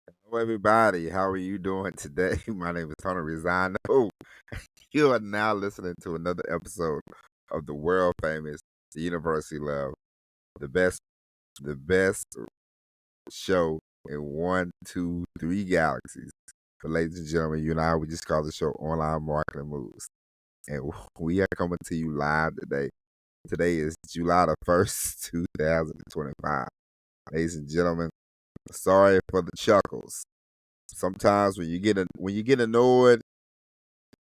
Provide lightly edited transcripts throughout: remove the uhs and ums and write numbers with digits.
Hello, everybody. How are you doing today? My name is Tony Rizano. You are now listening to another episode of the world famous The University Love, the best, the best show in one, two, three galaxies. But ladies and gentlemen, you and I, we just call the show Online Marketing Moves. And we are coming to you live today. Today is July the 1st, 2025. Ladies and gentlemen, sorry for the chuckles. Sometimes when you get annoyed,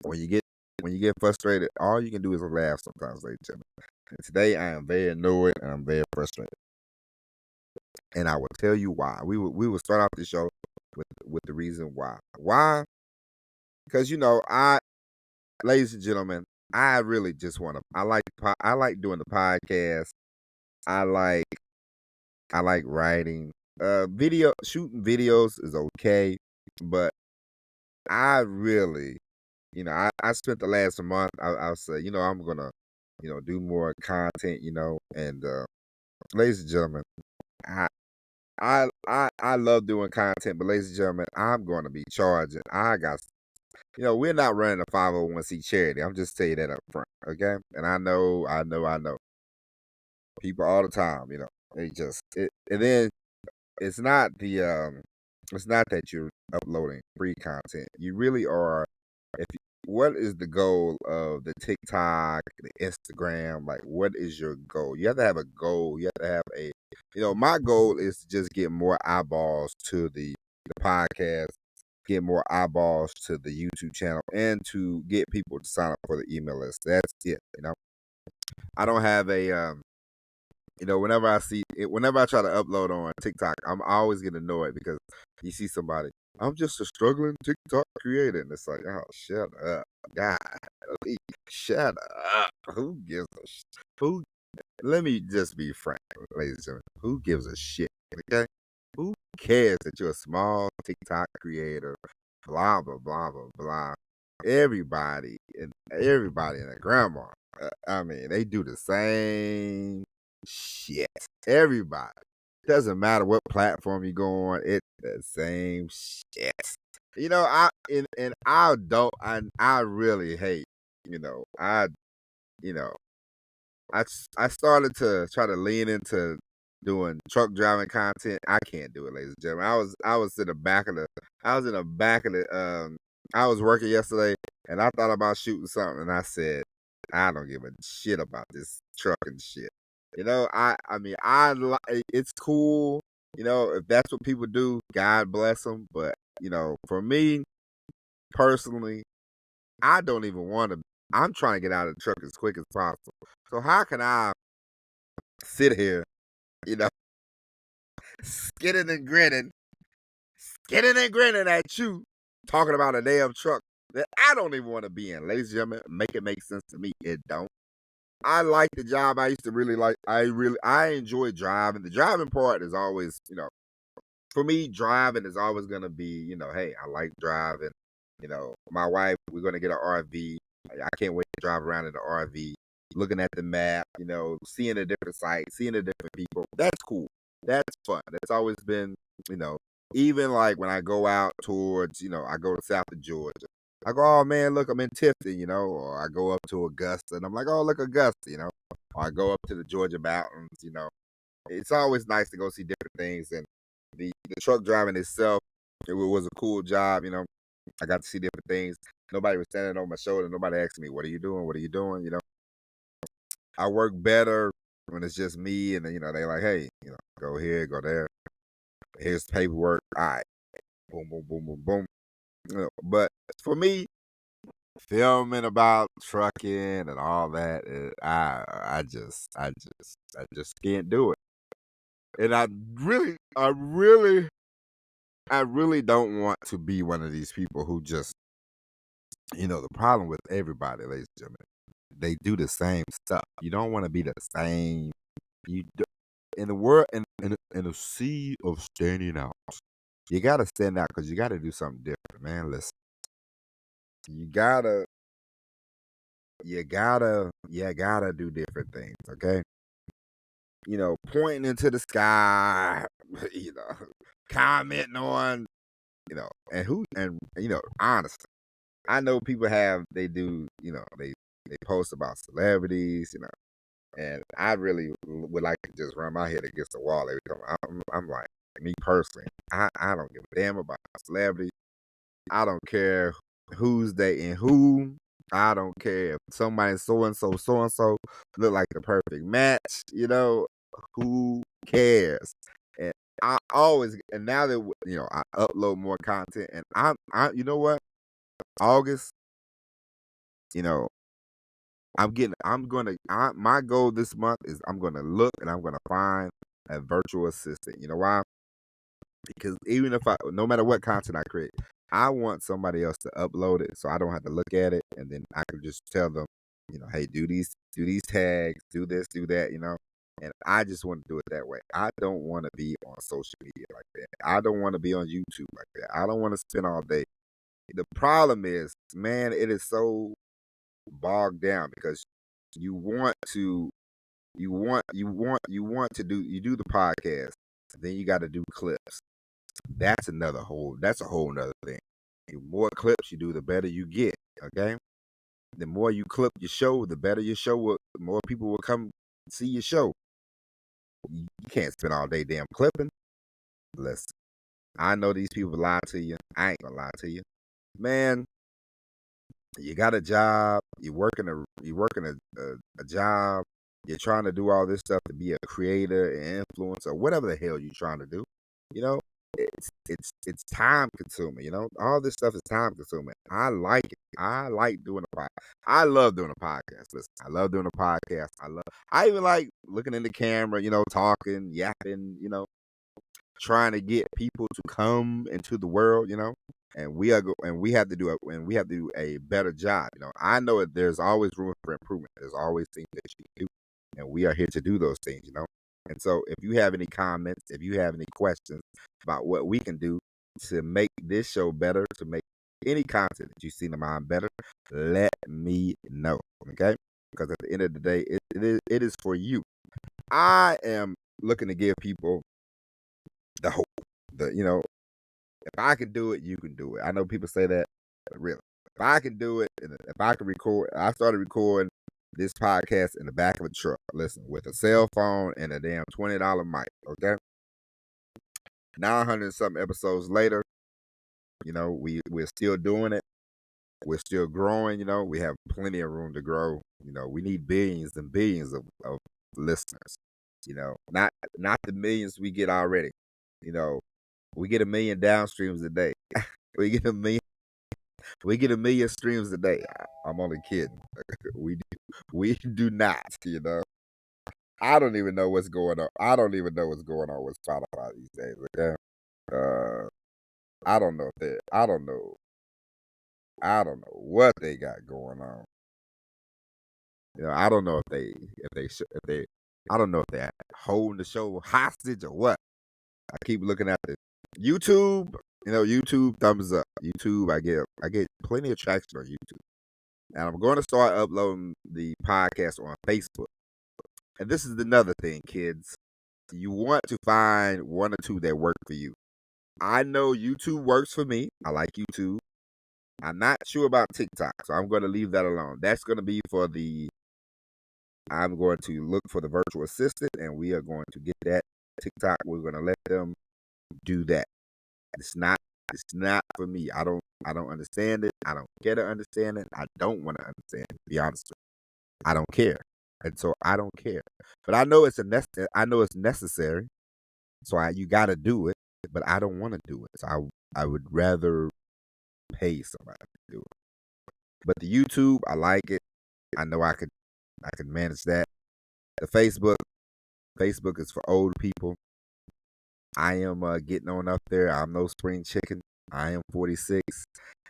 when you get when you get frustrated, all you can do is laugh sometimes, ladies and gentlemen. And today I am very annoyed and I'm very frustrated. And I will tell you why. We will start off the show with the reason why. Why? Because ladies and gentlemen, I really just want to. I like doing the podcast. I like I like writing. Video shooting videos is okay, but I really, I spent the last month. I'll say, I'm gonna, do more content. And ladies and gentlemen, I I love doing content, but ladies and gentlemen, I'm going to be charging. We're not running a 501c charity. I'm just telling you that up front, okay? And I know people all the time. And then it's not it's not that you're uploading free content. You really are. If you, what is the goal of the TikTok, the Instagram? Like, what is your goal? You have to have a goal. You have to have my goal is to just get more eyeballs to the podcast, get more eyeballs to the YouTube channel, and to get people to sign up for the email list. That's it. I don't have whenever I try to upload on TikTok, I always get annoyed because you see somebody, I'm just a struggling TikTok creator. And it's like, oh, shut up. God, shut up. Who gives a who? Let me just be frank, ladies and gentlemen. Who gives a shit? Okay? Who cares that you're a small TikTok creator? Blah, blah, blah, blah, blah. Everybody and their grandma. I mean, they do the same shit. Everybody. Doesn't matter what platform you go on, it's the same shit. I really hate, you know, I you know, I started to try to lean into doing truck driving content. I can't do it, ladies and gentlemen. I was in the back of the I was working yesterday and I thought about shooting something and I said, I don't give a shit about this trucking shit. It's cool. If that's what people do, God bless them. But for me personally, I don't even want to. I'm trying to get out of the truck as quick as possible. So how can I sit here, you know, skidding and grinning, at you, talking about a damn truck that I don't even want to be in? Ladies and gentlemen, make it make sense to me. It don't. I like the job. I used to really like. I enjoy driving. The driving part is always, for me, driving is always gonna be, hey, I like driving. My wife, we're gonna get an RV. I can't wait to drive around in the RV, looking at the map, seeing the different sites, seeing the different people. That's cool. That's fun. That's always been, you know, even like when I go out towards, I go to south of Georgia. I go, oh man, look, I'm in Tifton, or I go up to Augusta and I'm like, oh, look, Augusta, or I go up to the Georgia mountains. It's always nice to go see different things. And the truck driving itself, it was a cool job. I got to see different things. Nobody was standing on my shoulder. Nobody asked me, what are you doing? What are you doing? I work better when it's just me. And then, they like, hey, go here, go there. Here's the paperwork. All right. Boom, boom, boom, boom, boom. But for me, filming about trucking and all that, I just can't do it. And I really don't want to be one of these people who just, the problem with everybody, ladies and gentlemen, they do the same stuff. You don't want to be the same. You do, in the world, in a sea of standing out, you gotta stand out because you gotta do something different, man. Listen, you gotta, you gotta do different things, okay? Pointing into the sky, commenting on Honestly, I know people they do, they post about celebrities, and I really would like to just run my head against the wall every time. I'm like, me personally, I don't give a damn about celebrities. I don't care who's dating who. I don't care if somebody so and so look like the perfect match. Who cares? And I always, and now that I upload more content, and you know what? August, you know, my goal this month is I'm gonna look and I'm gonna find a virtual assistant. You know why? Because even if no matter what content I create, I want somebody else to upload it so I don't have to look at it, and then I can just tell them, hey, do these tags, do this, do that, and I just want to do it that way. I don't want to be on social media like that. I don't want to be on YouTube like that. I don't want to spend all day. The problem is, man, it is so bogged down because you want to you do the podcast, then you got to do clips. That's a whole nother thing. The more clips you do, the better you get. Okay. The more you clip your show, the better your show will, the more people will come see your show. You can't spend all day damn clipping. Listen, I know these people lie to you. I ain't gonna lie to you. Man, you got a job, you're working a job, you're trying to do all this stuff to be a creator, an influencer, whatever the hell you're trying to do. You know, it's time consuming. All this stuff is time consuming. I like it. I like doing a podcast. I love doing a podcast. Listen, I love doing a podcast. I even like looking in the camera, talking, yapping, trying to get people to come into the world, and we have to do a better job. I know that there's always room for improvement. There's always things that you can do, and we are here to do those things. And so, if you have any comments, if you have any questions about what we can do to make this show better, to make any content that you see in mind better, let me know. Okay? Because at the end of the day, it is for you. I am looking to give people the hope. If I can do it, you can do it. I know people say that, but really, if I can do it, and if I can record, I started recording this podcast in the back of a truck. Listen, with a cell phone and a damn $20 mic. Okay, 900 something episodes later, we're still doing it. We're still growing. We have plenty of room to grow. We need billions and billions of listeners. Not the millions we get already. We get 1 million downstreams a day. we get a million. We get 1 million streams a day. I'm only kidding. We do not. I don't even know what's going on. I don't even know what's going on with Spotify these days. Okay. I don't know if they. I don't know. I don't know what they got going on. I don't know if they. I don't know if they're holding the show hostage or what. I keep looking at the YouTube. YouTube thumbs up. YouTube, I get plenty of traction on YouTube, and I'm going to start uploading the podcast on Facebook. And this is another thing, kids. You want to find one or two that work for you. I know YouTube works for me. I like YouTube. I'm not sure about TikTok, so I'm going to leave that alone. That's going to be I'm going to look for the virtual assistant, and we are going to get that TikTok. We're going to let them do that. It's not for me. I don't understand it. I don't care to understand it. I don't want to understand it, to be honest with you. I don't care. And so I don't care. But I know it's necessary. So you got to do it, but I don't want to do it. So I would rather pay somebody to do it. But the YouTube, I like it. I know I could manage that. The Facebook is for old people. I am getting on up there. I'm no spring chicken. I am 46.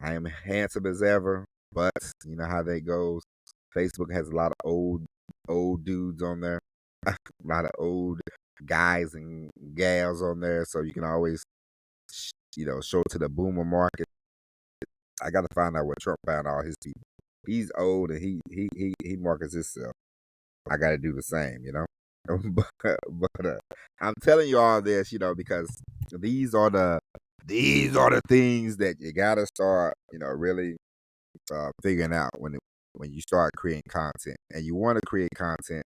I am handsome as ever, but you know how that goes. Facebook has a lot of old dudes on there, a lot of old guys and gals on there, so you can always show to the boomer market. I got to find out where Trump found all his people. He's old and he markets himself. I got to do the same, but I'm telling you all this, because these are These are the things that you gotta start, really figuring out when you start creating content, and you want to create content.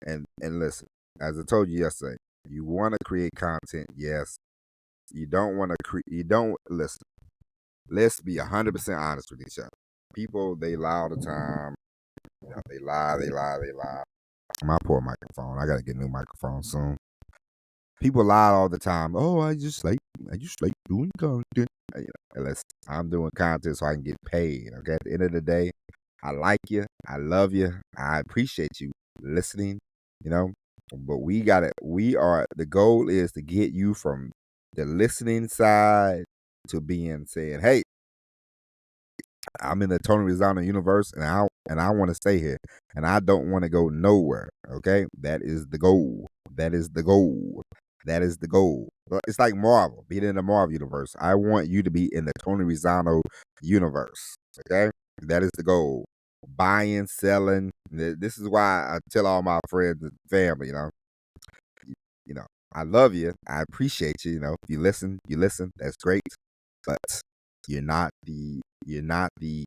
And listen, as I told you yesterday, you want to create content. Yes, you don't want to create. You don't listen. Let's be 100% honest with each other. People, they lie all the time. They lie. They lie. They lie. My poor microphone. I gotta get a new microphone soon. People lie all the time. Oh, I just like doing content. Unless I'm doing content so I can get paid. Okay. At the end of the day, I like you. I love you. I appreciate you listening. You know, but the goal is to get you from the listening side to being saying, hey, I'm in the Tony Rizano universe, and I want to stay here, and I don't want to go nowhere. Okay, that is the goal. That is the goal. That is the goal. It's like Marvel, being in the Marvel universe. I want you to be in the Tony Rizano universe. Okay, that is the goal. Buying, selling. This is why I tell all my friends and family. You know, I love you. I appreciate you. If you listen, you listen. That's great, but you're not the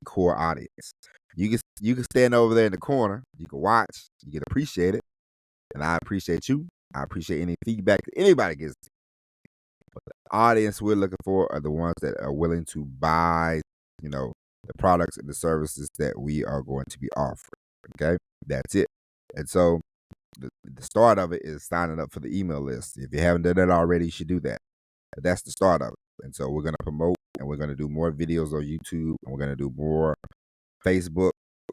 core audience. You can stand over there in the corner. You can watch. You can appreciate it, and I appreciate you. I appreciate any feedback that anybody gives. But the audience we're looking for are the ones that are willing to buy, the products and the services that we are going to be offering. Okay, that's it. And so the start of it is signing up for the email list. If you haven't done that already, you should do that. That's the start of it. And so we're going to promote, and we're going to do more videos on YouTube, and we're going to do more Facebook.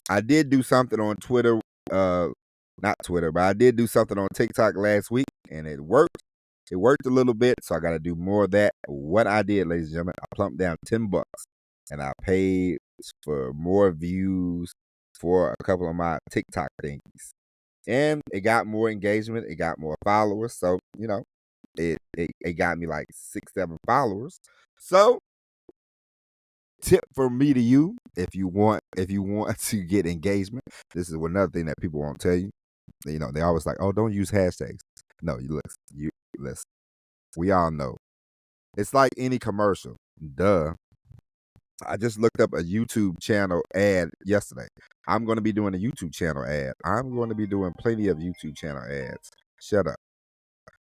I did do something on Twitter, not Twitter, but I did do something on TikTok last week, and it worked. It worked a little bit, so I got to do more of that. What I did, ladies and gentlemen, I plumped down $10, and I paid for more views for a couple of my TikTok things. And it got more engagement. It got more followers. So, it got me like 6-7 followers. So, tip from me to you, if you want to get engagement, this is another thing that people won't tell you. They always like, oh, don't use hashtags. No, you listen. We all know. It's like any commercial. Duh. I just looked up a YouTube channel ad yesterday. I'm going to be doing a YouTube channel ad. I'm going to be doing plenty of YouTube channel ads. Shut up.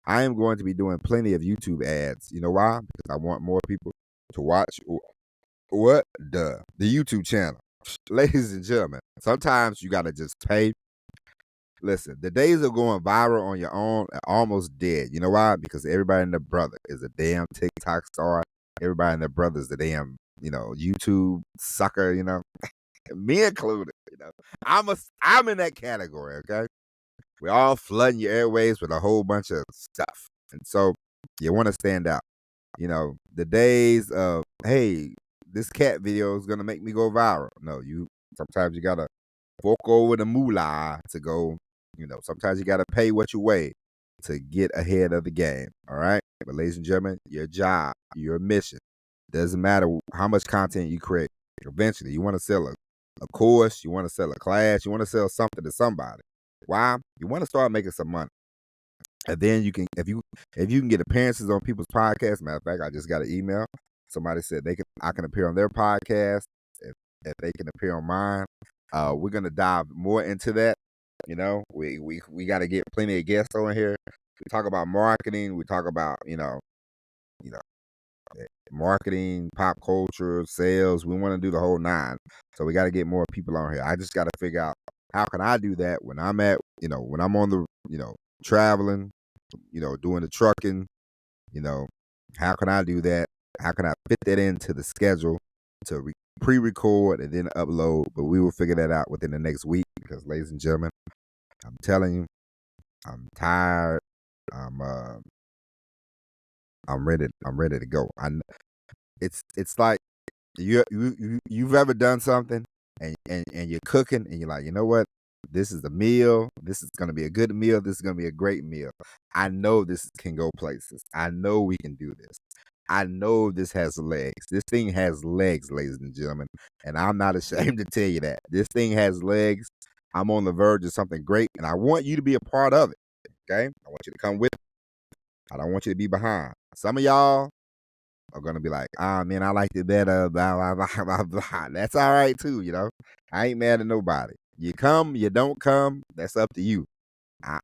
I am going to be doing plenty of YouTube ads. You know why? Because I want more people to watch what? The YouTube channel. Ladies and gentlemen, sometimes you got to just pay. Listen, the days of going viral on your own are almost dead. You know why? Because everybody and their brother is a damn TikTok star. Everybody and their brother is the damn, YouTube sucker, me included, I'm in that category, okay? We're all flooding your airways with a whole bunch of stuff. And so you want to stand out. The days of, hey, this cat video is going to make me go viral. No, sometimes you got to fork over the moolah to go, sometimes you got to pay what you weigh to get ahead of the game. All right. But ladies and gentlemen, your job, your mission, doesn't matter how much content you create. Eventually, you want to sell a course, you want to sell a class, you want to sell something to somebody. Why? You want to start making some money. And then you can, if you can get appearances on people's podcasts. Matter of fact, I just got an email. Somebody said I can appear on their podcast if they can appear on mine. We're gonna dive more into that. We got to get plenty of guests on here. We talk about marketing. We talk about marketing, pop culture, sales. We want to do the whole nine. So we got to get more people on here. I just got to figure out how can I do that when I'm when I'm on the, traveling, doing the trucking, how can I do that? How can I fit that into the schedule to pre-record and then upload? But we will figure that out within the next week because, ladies and gentlemen, I'm telling you, I'm tired. I'm ready to go. It's like you've ever done something and you're cooking and you're like, you know what? This is the meal. This is going to be a good meal. This is going to be a great meal. I know this can go places. I know we can do this. I know this has legs. This thing has legs, ladies and gentlemen. And I'm not ashamed to tell you that. This thing has legs. I'm on the verge of something great, and I want you to be a part of it. Okay? I want you to come with me. I don't want you to be behind. Some of y'all are gonna be like, ah man, I liked it better, blah blah blah blah blah. That's all right too, I ain't mad at nobody. You come, you don't come, that's up to you.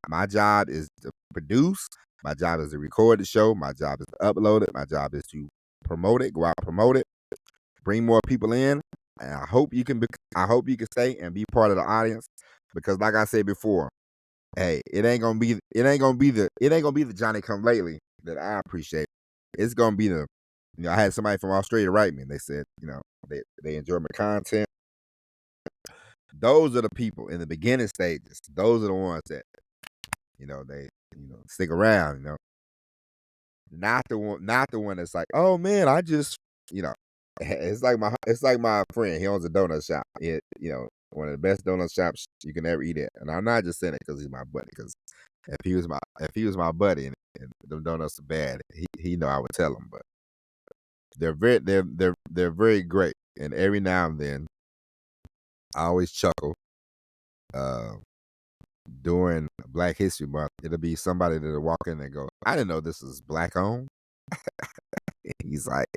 My job is to produce. My job is to record the show. My job is to upload it. My job is to promote it, go out promote it, bring more people in. And I hope you can stay and be part of the audience because, like I said before, hey, it ain't gonna be the Johnny Come Lately that I appreciate. It's gonna be the, I had somebody from Australia write me and they said, they enjoy my content. Those are the people in the beginning stages. Those are the ones that, they, stick around, not the one that's like, oh man, I just, it's like my friend. He owns a donut shop. One of the best donut shops you can ever eat at. And I'm not just saying it because he's my buddy. Because if he was my buddy and them donuts are bad, he know I would tell him. But they're very great. And every now and then, I always chuckle. During Black History Month, it'll be somebody that'll walk in and go, I didn't know this was black owned. He's like,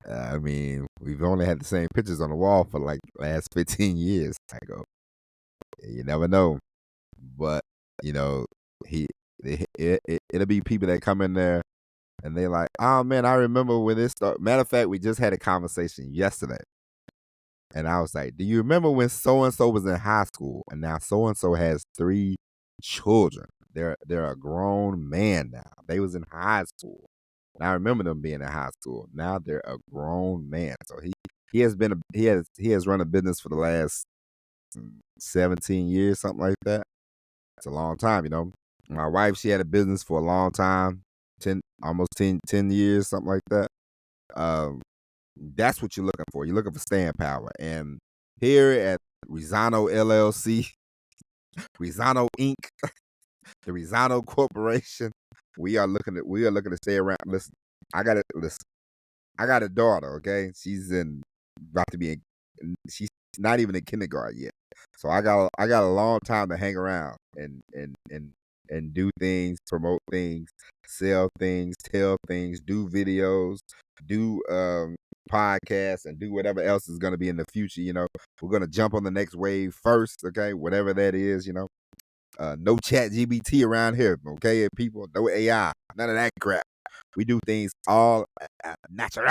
I mean, we've only had the same pictures on the wall for like the last 15 years. I go, you never know. But, he it'll be people that come in there and they like, oh man, I remember when this started. Matter of fact, we just had a conversation yesterday. And I was like, do you remember when so-and-so was in high school and now so-and-so has 3 children? They're a grown man now. They was in high school. And I remember them being in high school. Now they're a grown man. So he has run a business for the last 17 years, something like that. It's a long time, My wife, she had a business for a long time, almost 10 years, something like that. That's what you're looking for. You're looking for staying power. And here at Rizano LLC, Rizano Inc., the Rizano Corporation, we are looking to stay around. Listen, I got a daughter, okay? She's she's not even in kindergarten yet. So I got a long time to hang around and do things, promote things, sell things, tell things, do videos, do podcasts, and do whatever else is going to be in the future. We're going to jump on the next wave first, okay? Whatever that is, no chat GBT around here, okay, people? No AI, none of that crap. We do things all natural,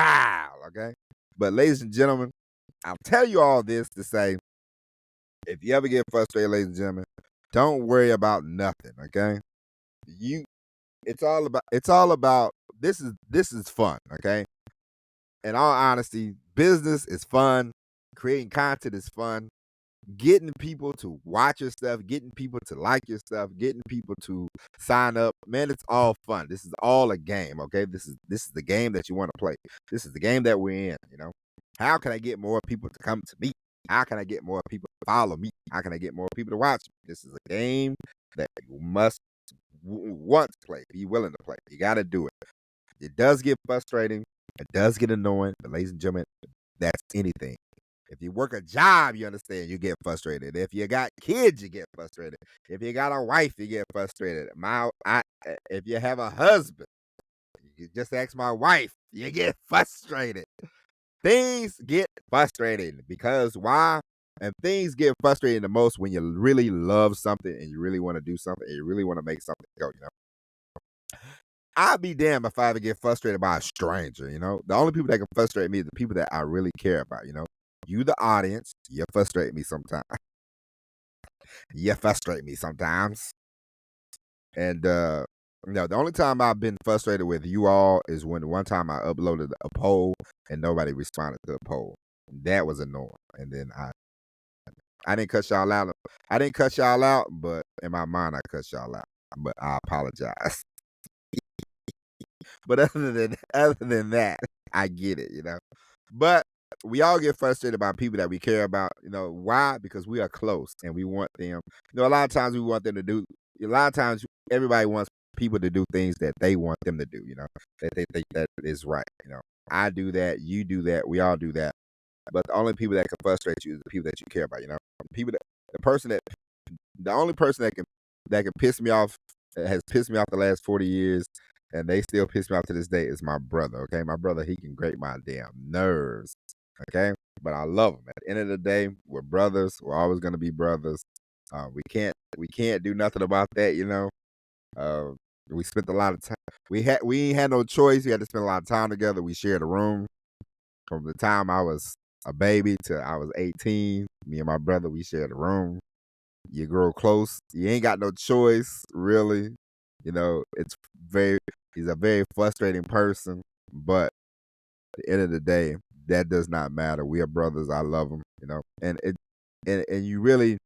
okay? But ladies and gentlemen, I'll tell you all this to say, if you ever get frustrated, ladies and gentlemen, don't worry about nothing, okay? It's all about this is fun, okay? In all honesty, business is fun, creating content is fun, getting people to watch your stuff, getting people to like your stuff, getting people to sign up, man, it's all fun. This is all a game, okay? This is the game that you want to play. This is the game that we're in. How can I get more people to come to me? How can I get more people to follow me? How can I get more people to watch me? This is a game that you must want to play, be willing to play. You got to do it. It does get frustrating. It does get annoying. But ladies and gentlemen, that's anything. If you work a job, you understand, you get frustrated. If you got kids, you get frustrated. If you got a wife, you get frustrated. If you have a husband, you just ask my wife, you get frustrated. Things get frustrating because why? And things get frustrating the most when you really love something and you really want to do something and you really want to make something go, I'd be damned if I ever get frustrated by a stranger, The only people that can frustrate me are the people that I really care about, You, the audience, you frustrate me sometimes. You frustrate me sometimes. And, the only time I've been frustrated with you all is when one time I uploaded a poll and nobody responded to the poll. That was annoying. And then I didn't cuss y'all out. I didn't cuss y'all out, but in my mind, I cuss y'all out. But I apologize. But other than that, I get it, But we all get frustrated by people that we care about. Why? Because we are close and we want them. A lot of times we want them to do. A lot of times everybody wants people to do things that they want them to do. That they think that is right. I do that. You do that. We all do that. But the only people that can frustrate you is the people that you care about. The only person that can piss me off, has pissed me off the last 40 years and they still piss me off to this day, is my brother. Okay, my brother, he can grate my damn nerves. Okay, but I love him. At the end of the day, we're brothers. We're always gonna be brothers. We can't do nothing about that, you know. Uh, we spent a lot of time. We ain't had no choice. We had to spend a lot of time together. We shared a room from the time I was a baby till I was 18. Me and my brother, we shared a room. You grow close. You ain't got no choice, really. You know, very. He's a very frustrating person, but at the end of the day, that does not matter. We are brothers. I love him. You know, and you really,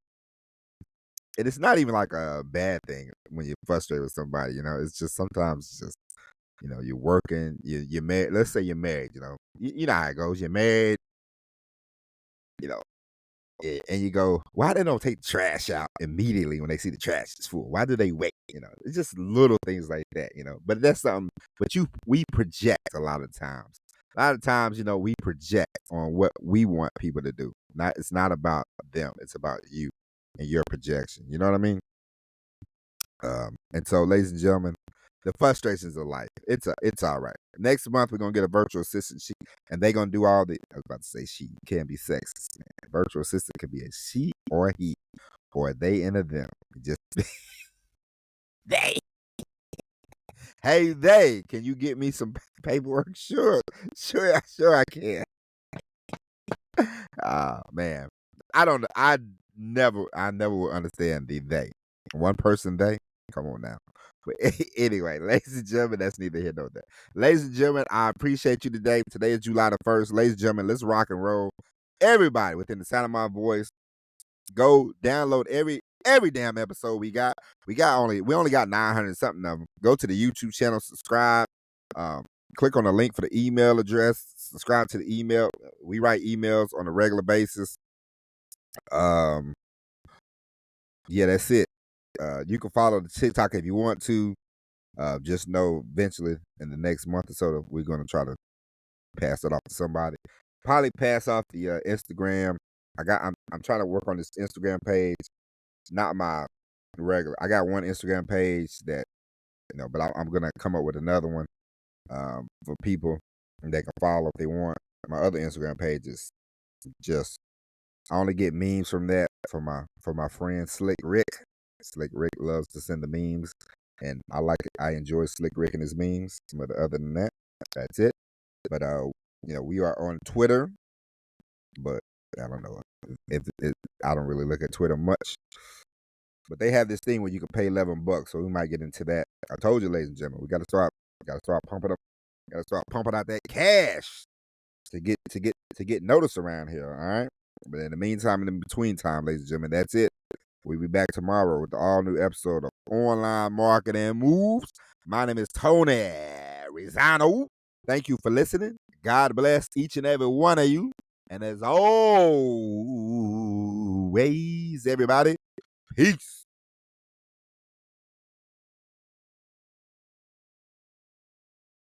and it's not even like a bad thing when you're frustrated with somebody. You know, it's just sometimes it's just, you know, you're working, you're married. Let's say you're married. You know, you know how it goes. You're married. You know, and you go, why they don't take the trash out immediately when they see the trash is full? Why do they wait? You know, it's just little things like that, you know. But that's something. But we project a lot of times. A lot of times, you know, we project on what we want people to do. It's not about them. It's about you and your projection. You know what I mean? And so, ladies and gentlemen, the frustrations of life. It's all right. Next month we're gonna get a virtual assistant. And they're gonna do all the. I was about to say she can't be sexist. Man. Virtual assistant could be a she or a he or a they and a them. Just they. Hey they, can you get me some paperwork? Sure, sure I can. Ah man, I don't know. I never will understand the they. One person they. Come on now. But anyway, ladies and gentlemen, that's neither here nor there. Ladies and gentlemen, I appreciate you today. Today is July the 1st. Ladies and gentlemen, let's rock and roll. Everybody within the sound of my voice, go download every damn episode we got. We only got 900 something of them. Go to the YouTube channel, subscribe. Click on the link for the email address. Subscribe to the email. We write emails on a regular basis. Yeah, that's it. You can follow the TikTok if you want to. Just know eventually in the next month or so that we're gonna try to pass it off to somebody. Probably pass off the Instagram. I'm trying to work on this Instagram page. Not my regular. I got one Instagram page that, you know, but I'm gonna come up with another one for people and they can follow if they want. My other Instagram page is just, I only get memes from that from my friend Slick Rick. Slick Rick loves to send the memes, and I like it. I enjoy Slick Rick and his memes. But other than that, that's it. But you know, we are on Twitter, but I don't know if I don't really look at Twitter much. But they have this thing where you can pay $11, so we might get into that. I told you, ladies and gentlemen, we gotta start pumping up, gotta start pumping out that cash to get noticed around here. All right. But in the meantime, and in between time, ladies and gentlemen, that's it. We'll be back tomorrow with the all new episode of Online Marketing Moves. My name is Tony Rizano. Thank you for listening. God bless each and every one of you. And as always, everybody, peace.